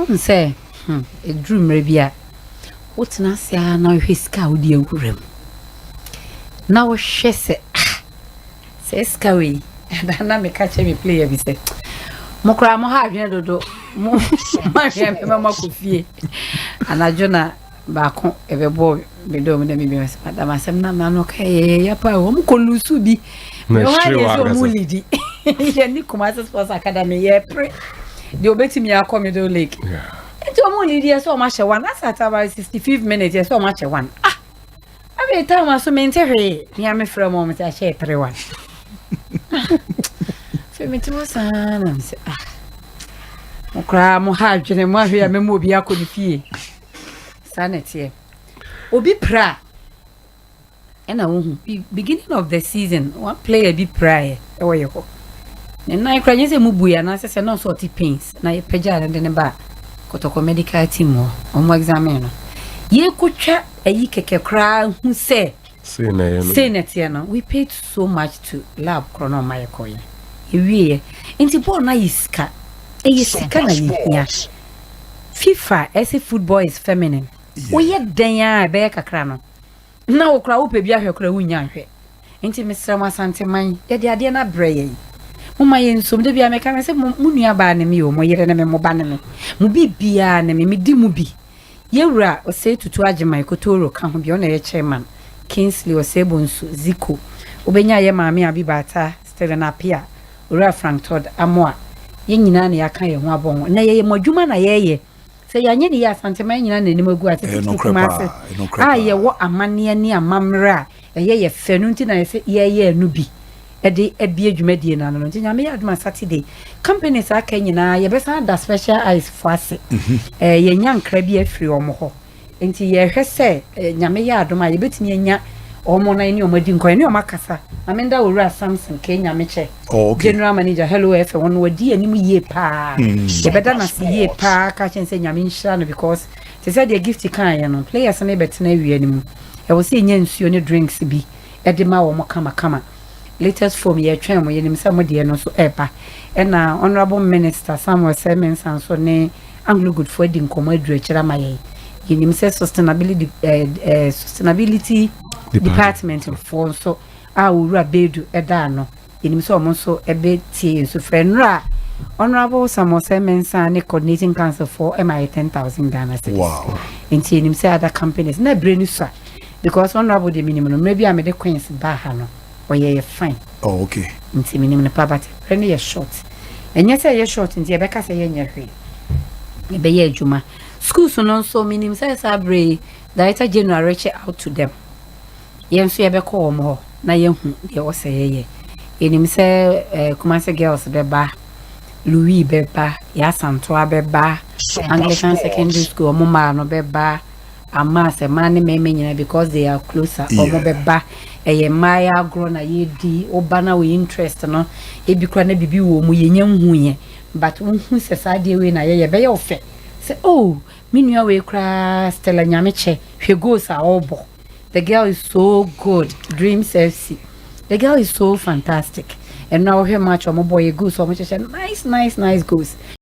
On say, a dream rebia. What's Nsiah now his cow dear room. Now she says Scawy, and I may catch every player. We say, Mokra Moha, do Mamma Kufi, and I Jonah back on every boy, the dome, the members, Madame Asam, okay, Yapa, Mukolusubi, no lady. Nikuma's Sports Academy, yeah, pray. The obeti are coming to lake. Yeah. It's only so much a one. That's at about 65 minutes, so much a one. Ah, every time I so maintain, near me for a moment, I share 3-1. Femitus, Mokra Mohaj, and one here, Memobia could be sanity. Obi pra. And I won't be beginning of the season, one player be prior. Away you go. And I cry as a mubuya, and I say no sort of pains. Na ye peja and then a bar. Kotoko medical team or more examiner. Ye could chat a ye keke cry who say Senatiano. We paid so much to lab chrono my coin. We into born iska. A yes, FIFA as a football is feminine. We yet denya bear a crano. Now crowd be a crowun. Into Mr. Masante mine, yet the idea not bray. Mama yen some de bia me kan se munia ba ne me o mo yere ne me mo ba ne me mo bibia ne me di mu bi yewura o se tutu agema ikotoro kan ho bi o na ye chairman Kingsley o se bonsu Ziko obenya ye maame abibata Stella Pia ora Frank Todd amoa ye nyina na yaka ye ho abon na ye modwuma na ye se yanye ne ya santeman nyina na ni magu atete kuma se ye wo amane ni amamra ye fenu nti na ye anu bi edi ebie dwumadie na no ntinya me aduma Saturday companies aka nyina ye besa da special eyes for ase ye nya nkra bi afiri omo ho nti ye hwese nyame ya aduma ye betimi nya omo na ni omadi nkwa ni omakasa na me nda wura Samson Kenya meche general manager hello efe won wadi anim ye pa ye beda na se ye pa ka chense nyame nhira no because they said the gift kan ye no players na betena wi anim e wo se nya nsuo ne drinks bi e de ma wo mo kama latest form ye twem ye nim some de no so eba na honorable minister Samuel Semens and so ne Anglo good for di nkomo adru akira maye ye nim say sustainability department for so wura bedu eda no ye nim so omo so ebe tie so fenra honorable Samuel Semens and coordinating council for MI 10,000 Ghana cedis. Wow. And ye nim say other companies na brenu so because honorable the minimum maybe I made the queens baha no or ye fine. Oh, okay. Nti minimum pa but any ye short. And yes say ye short nti e beka say ye nya hwe. E be ye adwuma. Schools no so minimum say Sabre director general reach out to them. Ye nso ye be call mo na ye hu ye wo say ye. Enim say Kumasi girls be ba Louis be ba ya Santoa be ba Anglican secondary school mo ma no be ba ama se man me nyina because they are closer omo be ba eye maya grow na ye di obana we interest no e bi kra na bibi wo mu ye nya hu ye but hu se sade we na ye be ye ofe say oh minua we kra Stella Nyameche hwe goes a obo the girl is so good Dreams FC the girl is so fantastic and now her match omo boy goes so much nice goes